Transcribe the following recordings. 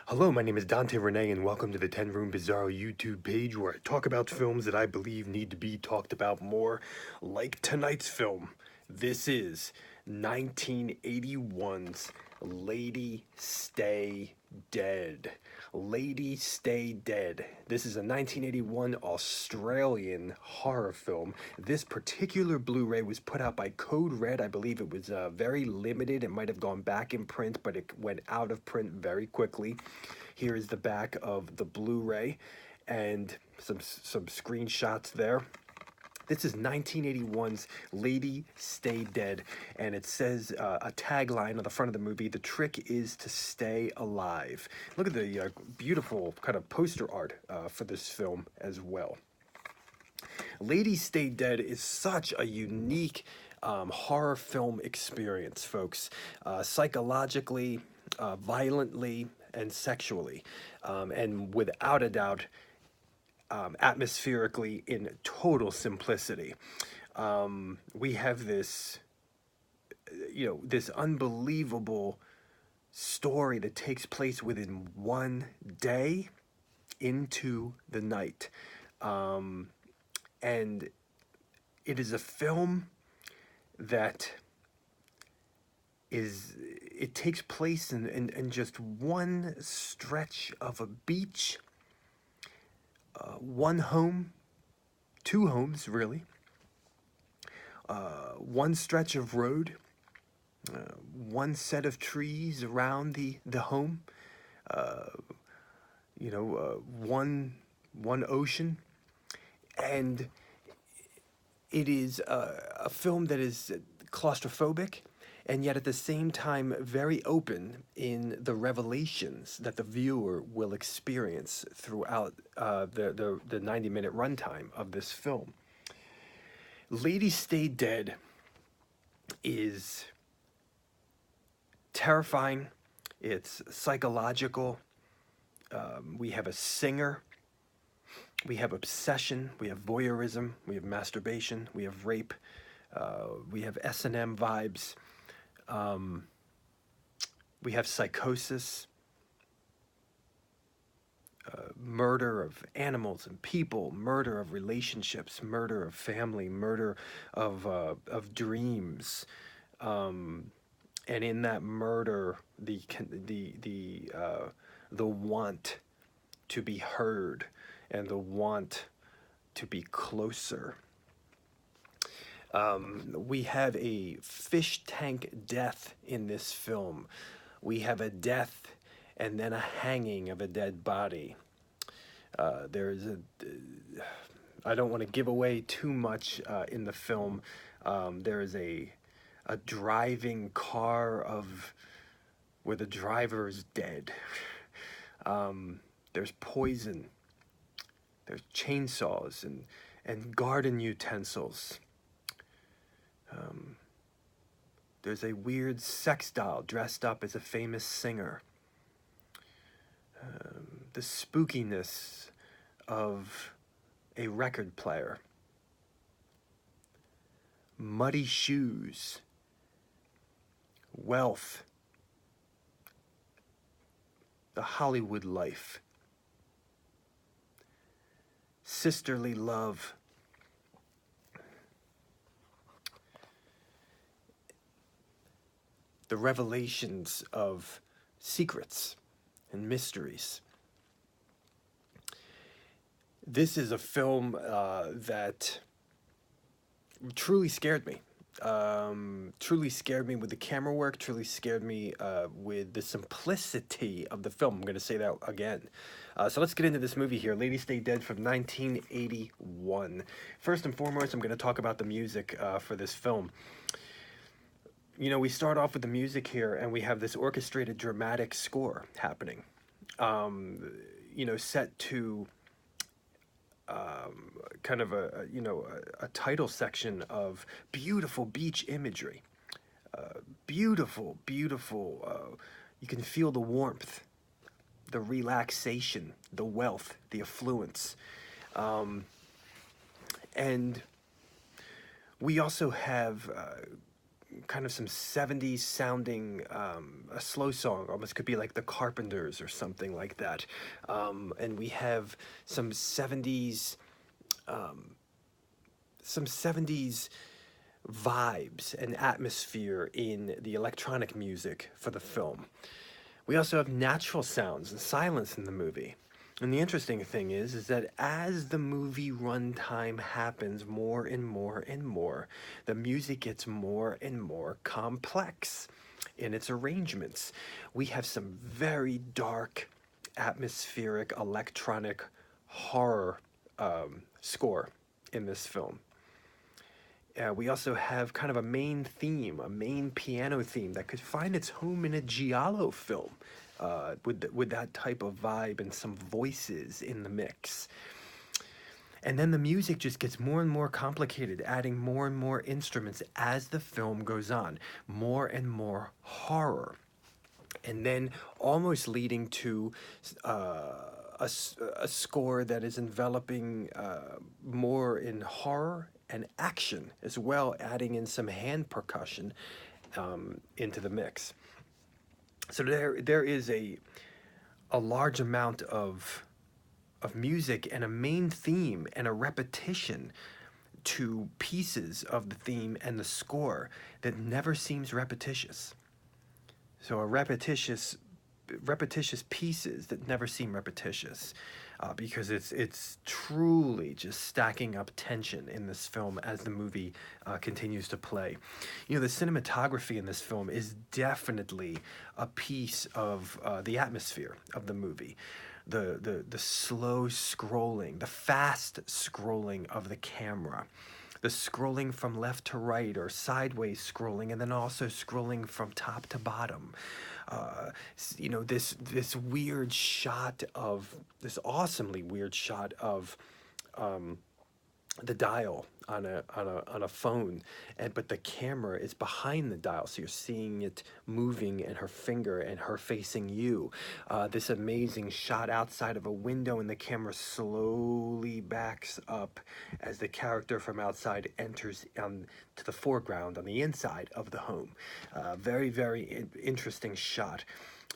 Hello, my name is Dante Renee, and welcome to the 10 Room Bizarro YouTube page where I talk about films that I believe need to be talked about more, like tonight's film. This is 1981's Lady Stay Dead. Lady Stay Dead. This is a 1981 Australian horror film. This particular Blu-ray was put out by Code Red. I believe it was very limited. It might have gone back in print, but it went out of print very quickly. Here is the back of the Blu-ray and some screenshots there. This is 1981's Lady Stay Dead, and it says a tagline on the front of the movie, "The trick is to stay alive." Look at the beautiful kind of poster art for this film as well. Lady Stay Dead is such a unique horror film experience, folks. Psychologically, violently, and sexually. And without a doubt, atmospherically in total simplicity. We have this, this unbelievable story that takes place within one day into the night. And it is a film that it takes place in just one stretch of a beach, one home, two homes really, one stretch of road, one set of trees around the home, one ocean, and it is a film that is claustrophobic, and yet at the same time very open in the revelations that the viewer will experience throughout the 90-minute runtime of this film. Lady Stay Dead is terrifying. It's psychological. We have a singer. We have obsession. We have voyeurism. We have masturbation. We have rape. We have S&M vibes. We have psychosis. Murder of animals and people, murder of relationships, murder of family, murder of dreams, and in that murder, the want to be heard and the want to be closer. We have a fish tank death in this film. We have a death and then a hanging of a dead body. I don't want to give away too much in the film. There is a driving car where the driver is dead. There's poison. There's chainsaws and garden utensils. There's a weird sex doll dressed up as a famous singer. The spookiness of a record player. Muddy shoes. Wealth. The Hollywood life. Sisterly love. The revelations of secrets and mysteries. This is a film that truly scared me. Truly scared me with the camera work, truly scared me with the simplicity of the film. I'm going to say that again. So let's get into this movie here, Lady Stay Dead from 1981. First and foremost, I'm going to talk about the music for this film. We start off with the music here, and we have this orchestrated dramatic score happening, set to kind of a title section of beautiful beach imagery. Beautiful. You can feel the warmth, the relaxation, the wealth, the affluence. And we also have kind of some 70s sounding, a slow song, almost could be like the Carpenters or something like that. And we have some 70s, some 70s vibes and atmosphere in the electronic music for the film. We also have natural sounds and silence in the movie. And the interesting thing is that as the movie runtime happens more and more and more, the music gets more and more complex in its arrangements. We have some very dark, atmospheric, electronic horror score in this film. We also have kind of a main theme, a main piano theme that could find its home in a giallo film, with that type of vibe and some voices in the mix. And then the music just gets more and more complicated, adding more and more instruments as the film goes on, more and more horror. And then almost leading to a score that is enveloping more in horror and action as well, adding in some hand percussion into the mix. So there is a large amount of music and a main theme and a repetition to pieces of the theme and the score that never seems repetitious. So a repetitious pieces that never seem repetitious, because it's truly just stacking up tension in this film as the movie continues to play. You know, the cinematography in this film is definitely a piece of the atmosphere of the movie. The slow scrolling, the fast scrolling of the camera, the scrolling from left to right or sideways scrolling, and then also scrolling from top to bottom. You know, this weird shot of this awesomely weird shot of the dial on a phone, and but the camera is behind the dial, so you're seeing it moving and her finger and her facing you. This amazing shot outside of a window, and the camera slowly backs up as the character from outside enters to the foreground on the inside of the home. Very interesting shot.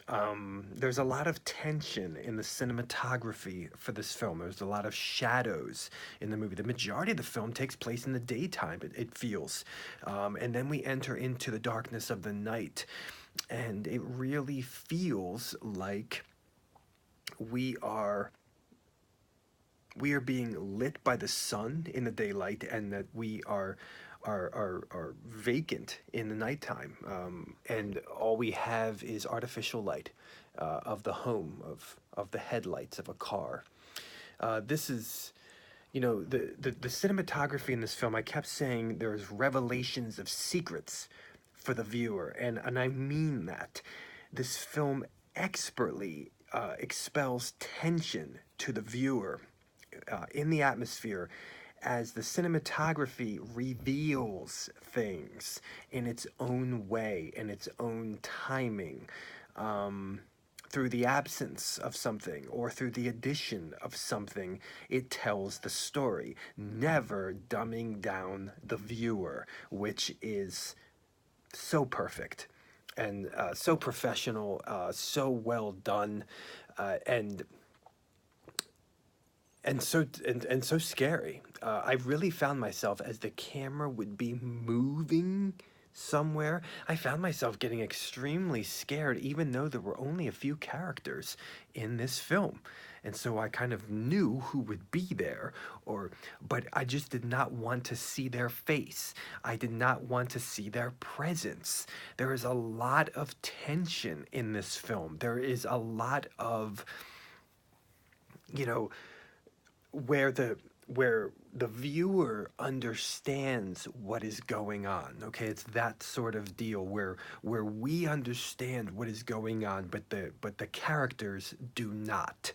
There's a lot of tension in the cinematography for this film. There's a lot of shadows in the movie. The majority of the film takes place in the daytime, it feels. And then we enter into the darkness of the night. And it really feels like we are being lit by the sun in the daylight, and that we are vacant in the nighttime, and all we have is artificial light of the home, of the headlights of a car. This is, you know, the cinematography in this film. I kept saying there's revelations of secrets for the viewer, and I mean that. This film expertly expels tension to the viewer in the atmosphere as the cinematography reveals things in its own way, in its own timing, through the absence of something or through the addition of something. It tells the story, never dumbing down the viewer, which is so perfect and so professional, so well done, and so scary. I really found myself, as the camera would be moving somewhere, I found myself getting extremely scared, even though there were only a few characters in this film. And so I kind of knew who would be there, but I just did not want to see their face. I did not want to see their presence. There is a lot of tension in this film. There is a lot of, you know, where the viewer understands what is going on. Okay, it's that sort of deal where we understand what is going on, but the characters do not,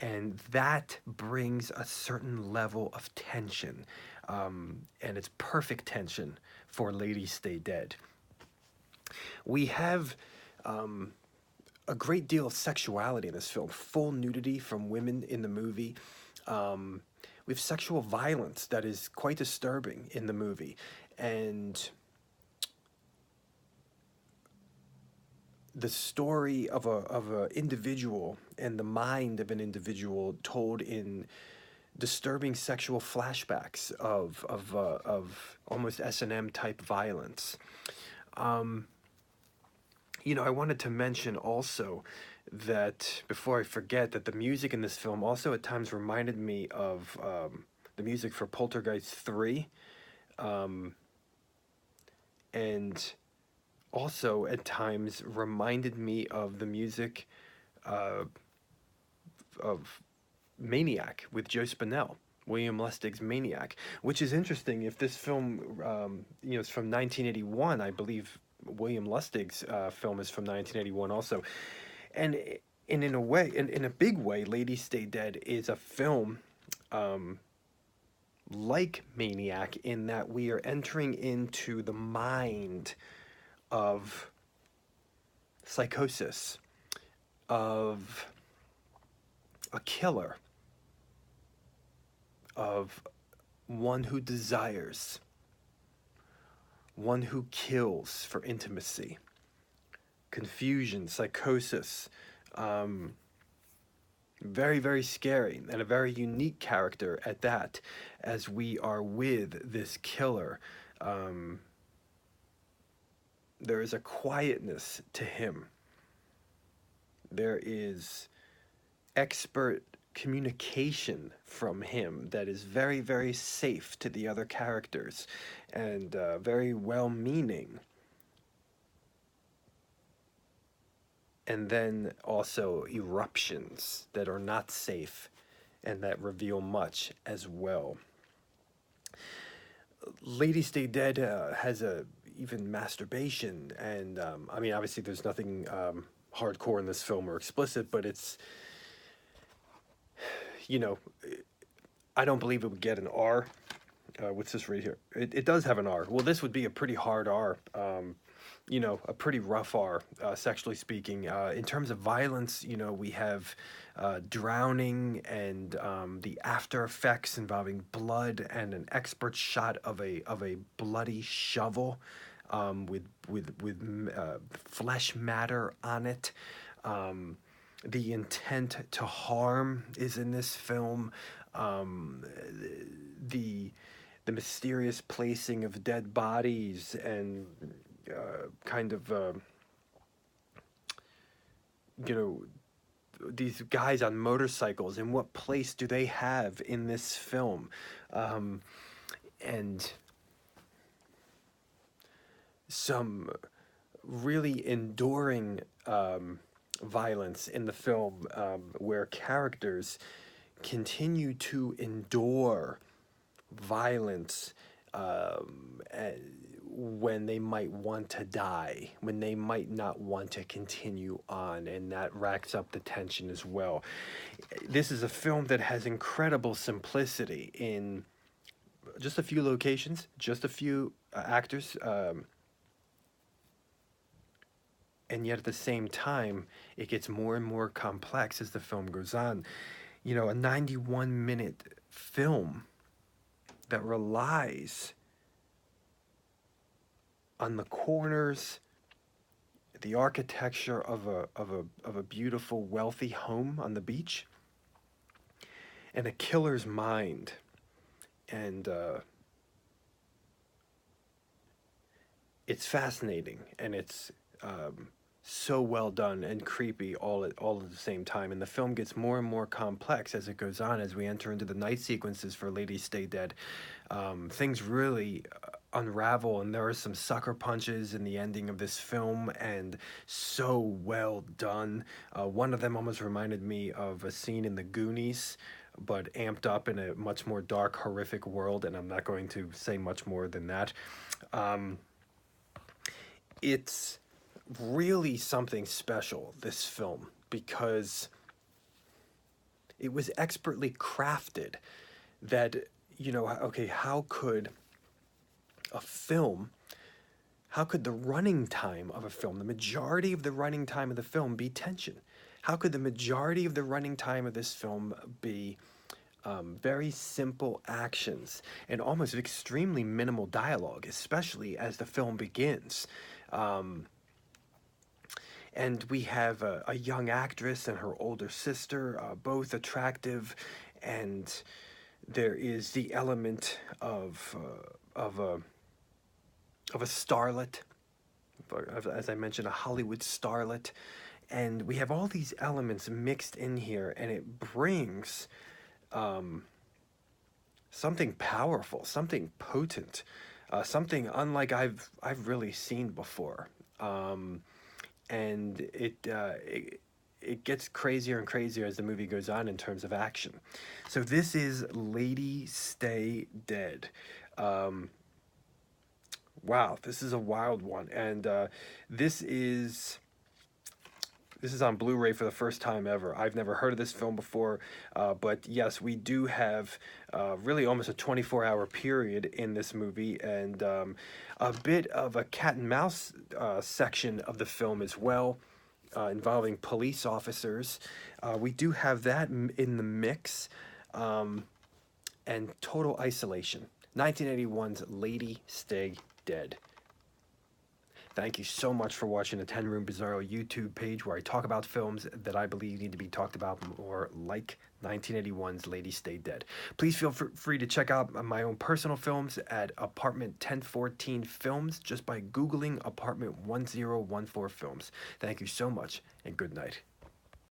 and that brings a certain level of tension, and it's perfect tension for Lady Stay Dead. We have a great deal of sexuality in this film, full nudity from women in the movie. We have sexual violence that is quite disturbing in the movie, and the story of a individual and the mind of an individual told in disturbing sexual flashbacks of almost S&M type violence. Um, I wanted to mention also that before I forget that the music in this film also at times reminded me of the music for Poltergeist 3, and also at times reminded me of the music uh, of Maniac with Joe Spinell, William Lustig's Maniac, which is interesting. If this film, is from 1981, I believe William Lustig's film is from 1981 also, and in a way, in a big way, Lady Stay Dead is a film um, like Maniac in that we are entering into the mind of psychosis, of a killer, of one who desires, one who kills for intimacy, confusion, psychosis. Um, Very, very scary, and a very unique character at that, as we are with this killer. Um, there is a quietness to him. There is expert communication from him that is very, very safe to the other characters and very well meaning. And then also eruptions that are not safe and that reveal much as well. Lady Stay Dead has a even masturbation, and I mean, obviously, there's nothing hardcore in this film or explicit, but it's, you know, I don't believe it would get an R. What's this right here? It does have an R. Well, this would be a pretty hard R. A pretty rough R, sexually speaking. In terms of violence, we have drowning and the after effects involving blood and an expert shot of a bloody shovel with flesh matter on it. The intent to harm is in this film. Um, the the mysterious placing of dead bodies and kind of you know these guys on motorcycles, and what place do they have in this film, and some really enduring violence in the film, where characters continue to endure violence when they might want to die, when they might not want to continue on, and that racks up the tension as well. This is a film that has incredible simplicity in just a few locations, just a few actors, and yet at the same time, it gets more and more complex as the film goes on. A 91-minute film that relies on the corners, the architecture of a beautiful, wealthy home on the beach, and a killer's mind, and it's fascinating, and it's so well done and creepy all at the same time. And the film gets more and more complex as it goes on, as we enter into the night sequences for Lady Stay Dead. Things really unravel, and there are some sucker punches in the ending of this film, and so well done. One of them almost reminded me of a scene in The Goonies, but amped up in a much more dark, horrific world, and I'm not going to say much more than that. It's really something special, this film, because it was expertly crafted that, okay, how could the running time of a film, the majority of the running time of the film, be tension? How could the majority of the running time of this film be very simple actions and almost extremely minimal dialogue, especially as the film begins? And we have a young actress and her older sister, both attractive, and there is the element of a of a starlet, as I mentioned, a Hollywood starlet, and we have all these elements mixed in here, and it brings something powerful, something potent, something unlike I've really seen before. And it gets crazier and crazier as the movie goes on in terms of action. So this is Lady Stay Dead. Um, wow, this is a wild one, and this is on Blu-ray for the first time ever. I've never heard of this film before, but yes, we do have really almost a 24-hour period in this movie, and a bit of a cat and mouse section of the film as well, involving police officers. We do have that in the mix, and total isolation. 1981's Lady Stay Dead. Thank you so much for watching the 10 Room Bizarro YouTube page, where I talk about films that I believe need to be talked about more, like 1981's Lady Stay Dead. Please feel free to check out my own personal films at Apartment 1014 Films just by Googling Apartment 1014 Films. Thank you so much, and good night.